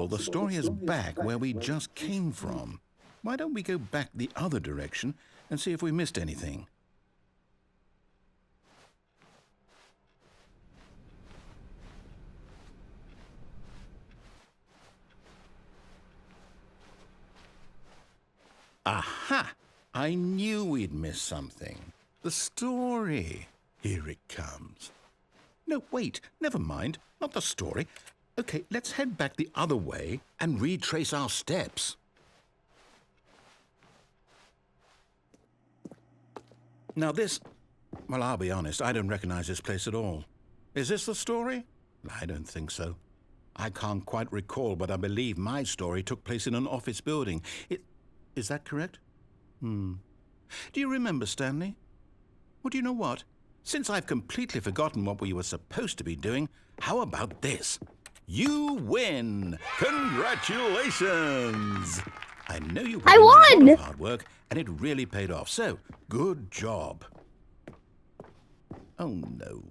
the story is back where we just came from. Why don't we go back the other direction and see if we missed anything? Aha! I knew we'd miss something. The story. Here it comes. No, wait, never mind. Not the story. Okay, let's head back the other way and retrace our steps. Now this... Well, I'll be honest, I don't recognize this place at all. Is this the story? I don't think so. I can't quite recall, but I believe my story took place in an office building. Is that correct? Do you remember, Stanley? Well, do you know what? Since I've completely forgotten what we were supposed to be doing, how about this? You win! Congratulations! I know you put in a lot of hard work, and it really paid off. So, good job. Oh, no.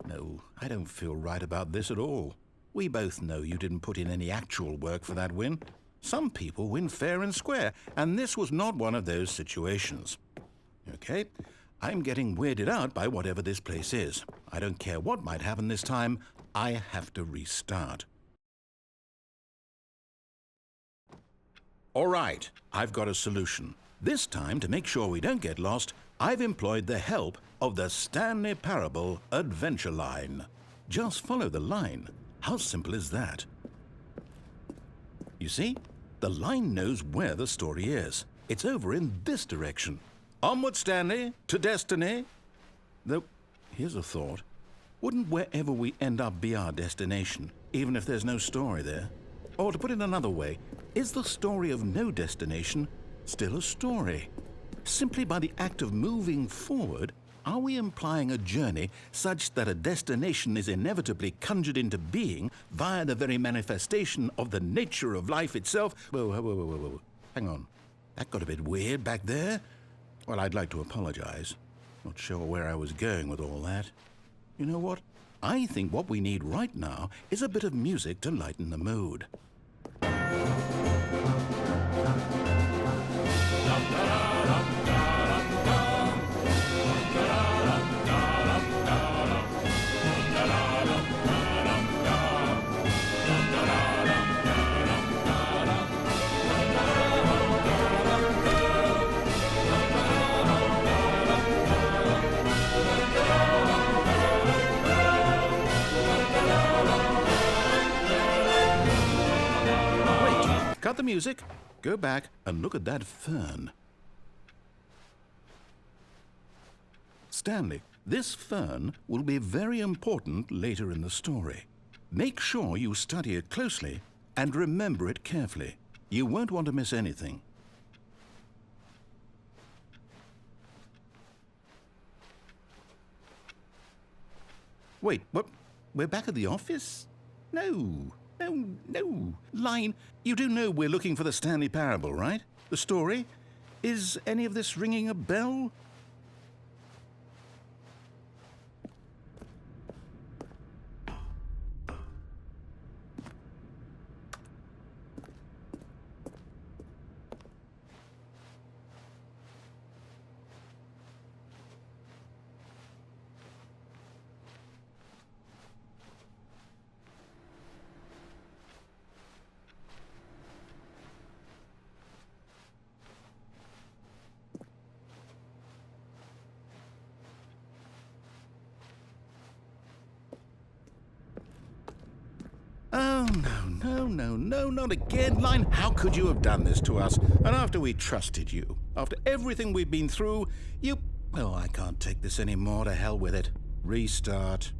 No, I don't feel right about this at all. We both know you didn't put in any actual work for that win. Some people win fair and square, and this was not one of those situations. Okay, I'm getting weirded out by whatever this place is. I don't care what might happen this time. I have to restart. All right, I've got a solution. This time, to make sure we don't get lost, I've employed the help of the Stanley Parable Adventure Line. Just follow the line. How simple is that? You see, the line knows where the story is. It's over in this direction. Onward, Stanley, to destiny. Though, here's a thought. Wouldn't wherever we end up be our destination, even if there's no story there? Or to put it another way, is the story of no destination still a story? Simply by the act of moving forward, are we implying a journey such that a destination is inevitably conjured into being via the very manifestation of the nature of life itself? Whoa. Hang on. That got a bit weird back there. Well, I'd like to apologize. Not sure where I was going with all that. You know what? I think what we need right now is a bit of music to lighten the mood. Cut the music, go back and look at that fern. Stanley, this fern will be very important later in the story. Make sure you study it closely and remember it carefully. You won't want to miss anything. Wait, what? We're back at the office? No. Line, you do know we're looking for the Stanley Parable, right? The story? Is any of this ringing a bell? Oh, no, not again, Line. How could you have done this to us? And after we trusted you, after everything we've been through, you... Oh, I can't take this anymore. To hell with it. Restart.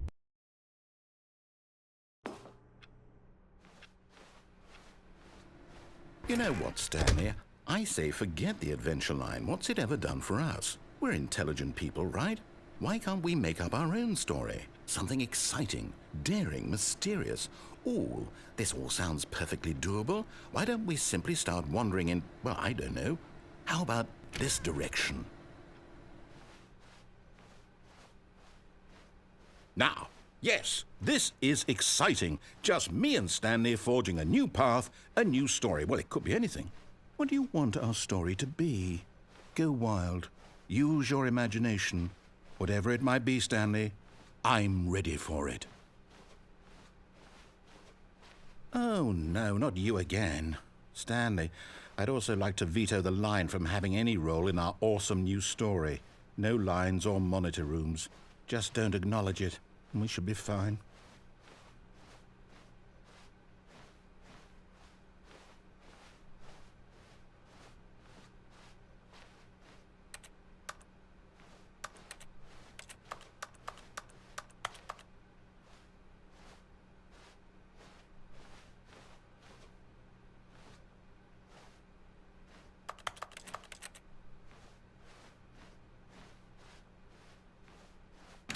You know what, Stanley? I say forget the adventure line. What's it ever done for us? We're intelligent people, right? Why can't we make up our own story? Something exciting, daring, mysterious. Ooh, this all sounds perfectly doable. Why don't we simply start wandering in, well, I don't know. How about this direction? Now, Yes, this is exciting. Just me and Stanley forging a new path, a new story. Well, it could be anything. What do you want our story to be? Go wild. Use your imagination. Whatever it might be, Stanley, I'm ready for it. Oh, no, not you again. Stanley, I'd also like to veto the line from having any role in our awesome new story. No lines or monitor rooms. Just don't acknowledge it, and we should be fine.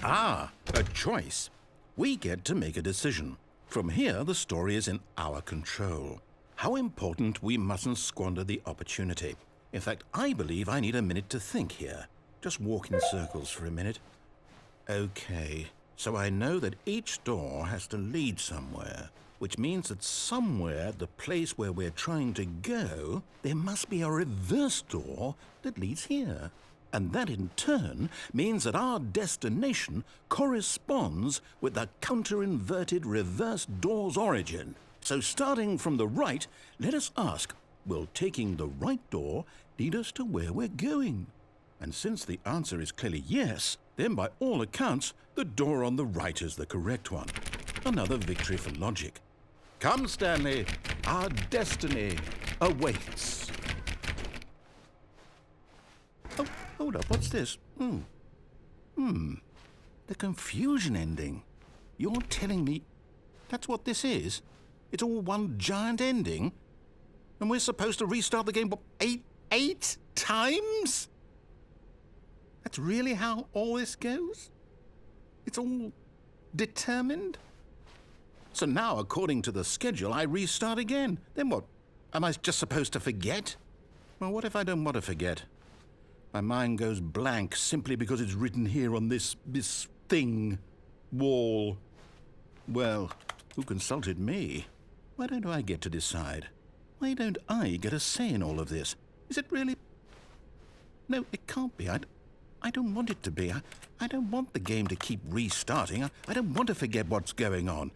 Ah, a choice. We get to make a decision. From here, the story is in our control. How important we mustn't squander the opportunity. In fact, I believe I need a minute to think here. Just walk in circles for a minute. Okay, so I know that each door has to lead somewhere, which means that somewhere, the place where we're trying to go, there must be a reverse door that leads here. And that in turn means that our destination corresponds with the counter-inverted reverse door's origin. So starting from the right, let us ask, will taking the right door lead us to where we're going? And since the answer is clearly yes, then by all accounts, the door on the right is the correct one. Another victory for logic. Come, Stanley, our destiny awaits. Oh, hold up, what's this? The confusion ending. You're telling me that's what this is? It's all one giant ending? And we're supposed to restart the game, what, eight times? That's really how all this goes? It's all determined? So now, according to the schedule, I restart again. Then what? Am I just supposed to forget? Well, what if I don't want to forget? My mind goes blank simply because it's written here on this thing, wall. Well, who consulted me? Why don't I get to decide? Why don't I get a say in all of this? Is it really? No, it can't be. I don't want it to be. I don't want the game to keep restarting. I don't want to forget what's going on.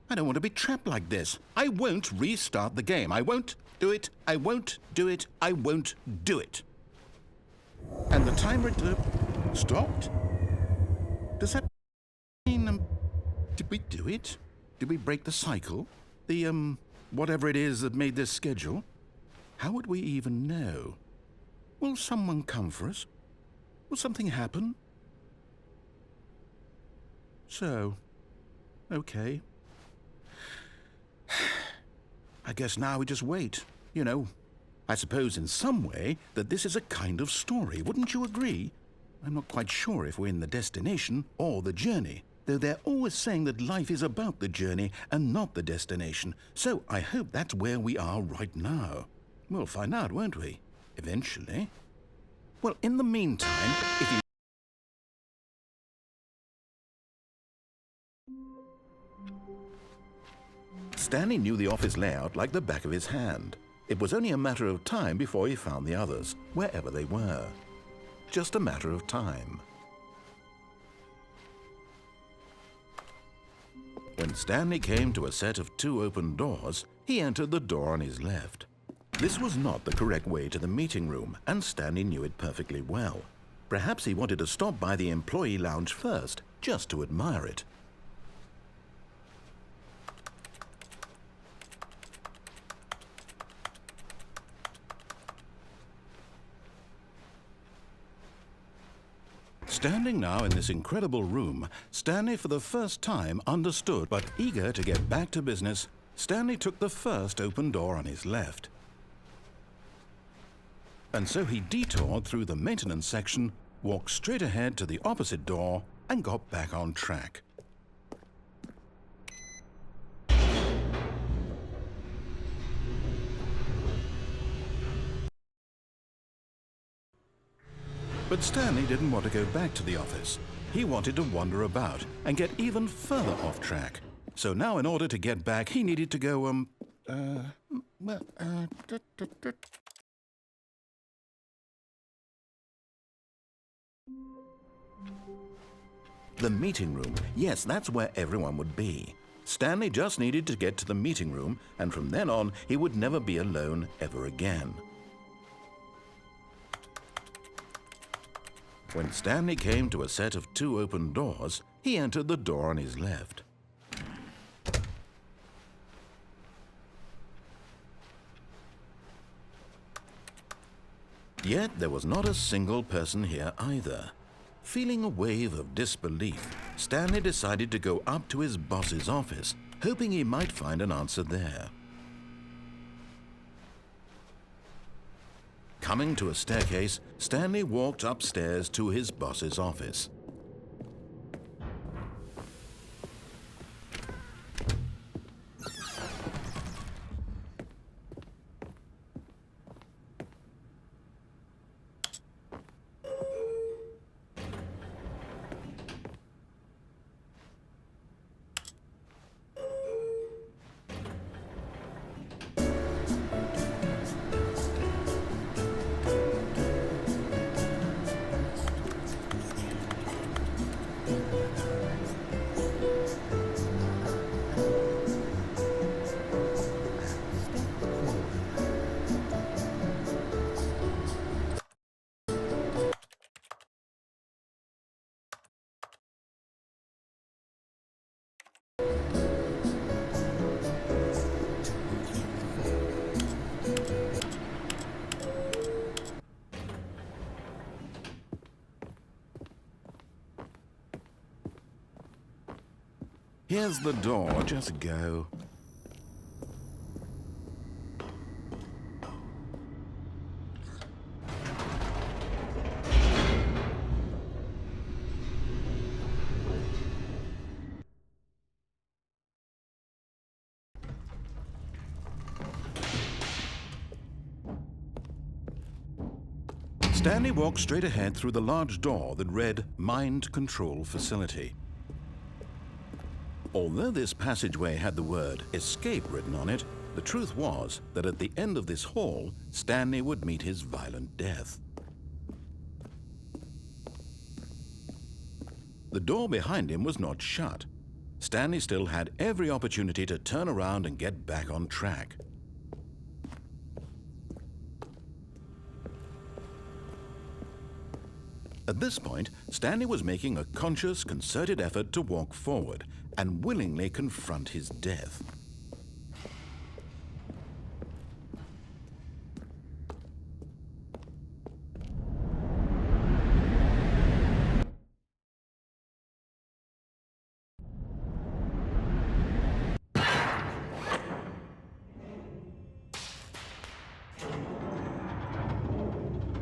I don't want to be trapped like this. I won't restart the game. I won't do it. I won't do it. I won't do it. And the timer stopped? Does that mean, did we do it? Did we break the cycle? The, whatever it is that made this schedule? How would we even know? Will someone come for us? Will something happen? So, okay. I guess now we just wait, you know. I suppose in some way that this is a kind of story, wouldn't you agree? I'm not quite sure if we're in the destination or the journey, though they're always saying that life is about the journey and not the destination, so I hope that's where we are right now. We'll find out, won't we? Eventually. Well, in the meantime, if you... Stanley knew the office layout like the back of his hand. It was only a matter of time before he found the others, wherever they were. Just a matter of time. When Stanley came to a set of 2 open doors, he entered the door on his left. This was not the correct way to the meeting room, and Stanley knew it perfectly well. Perhaps he wanted to stop by the employee lounge first, just to admire it. Standing now in this incredible room, Stanley for the first time understood, but eager to get back to business, Stanley took the first open door on his left. And so he detoured through the maintenance section, walked straight ahead to the opposite door, and got back on track. But Stanley didn't want to go back to the office. He wanted to wander about and get even further off track. So now in order to get back, he needed to go, The meeting room. Yes, that's where everyone would be. Stanley just needed to get to the meeting room, and from then on, he would never be alone ever again. When Stanley came to a set of 2 open doors, he entered the door on his left. Yet there was not a single person here either. Feeling a wave of disbelief, Stanley decided to go up to his boss's office, hoping he might find an answer there. Coming to a staircase, Stanley walked upstairs to his boss's office. Here's the door, just go. Stanley walked straight ahead through the large door that read Mind Control Facility. Although this passageway had the word escape written on it, the truth was that at the end of this hall, Stanley would meet his violent death. The door behind him was not shut. Stanley still had every opportunity to turn around and get back on track. At this point, Stanley was making a conscious, concerted effort to walk forward and willingly confront his death.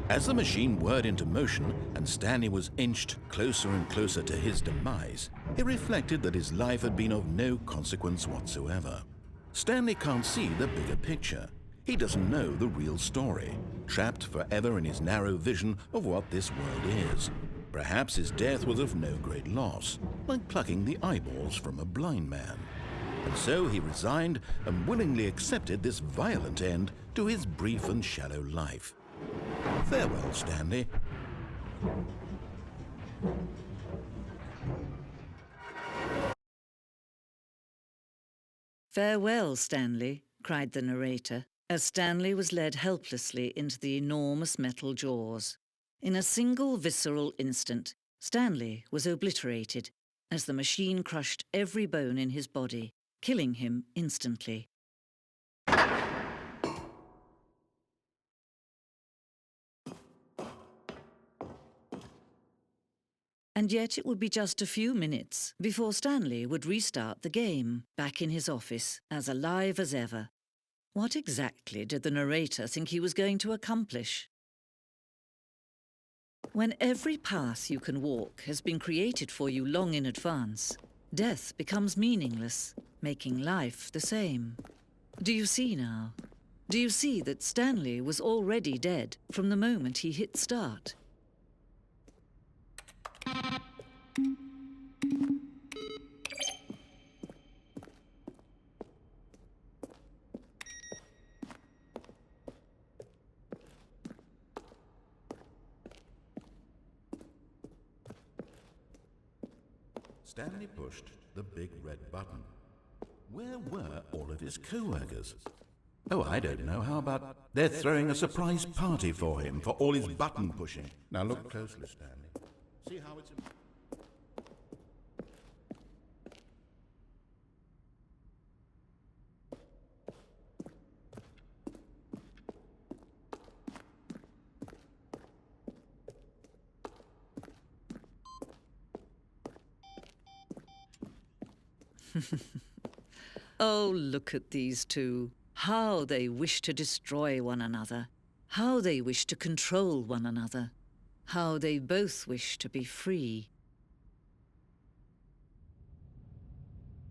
As the machine whirred into motion and Stanley was inched closer and closer to his demise, he reflected that his life had been of no consequence whatsoever. Stanley can't see the bigger picture. He doesn't know the real story, trapped forever in his narrow vision of what this world is. Perhaps his death was of no great loss, like plucking the eyeballs from a blind man. And so he resigned and willingly accepted this violent end to his brief and shallow life. Farewell, Stanley. Farewell, Stanley, cried the narrator, as Stanley was led helplessly into the enormous metal jaws. In a single visceral instant, Stanley was obliterated as the machine crushed every bone in his body, killing him instantly. And yet it would be just a few minutes before Stanley would restart the game, back in his office, as alive as ever. What exactly did the narrator think he was going to accomplish? When every path you can walk has been created for you long in advance, death becomes meaningless, making life the same. Do you see now? Do you see that Stanley was already dead from the moment he hit start? Stanley pushed the big red button. Where were all of his co-workers? Oh, I don't know. How about they're throwing a surprise party for him for all his button pushing? Now look closely, Stanley. See how it's... Oh, look at these two. How they wish to destroy one another. How they wish to control one another. How they both wish to be free.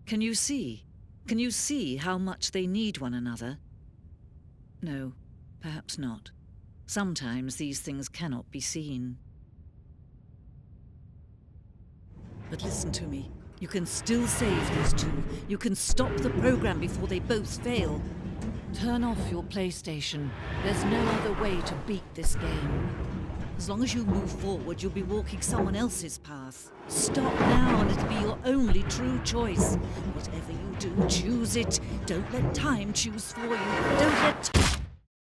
Can you see? Can you see how much they need one another? No, perhaps not. Sometimes these things cannot be seen. But listen to me. You can still save these two. You can stop the program before they both fail. Turn off your PlayStation. There's no other way to beat this game. As long as you move forward, you'll be walking someone else's path. Stop now and it'll be your only true choice. Whatever you do, choose it. Don't let time choose for you. Don't let...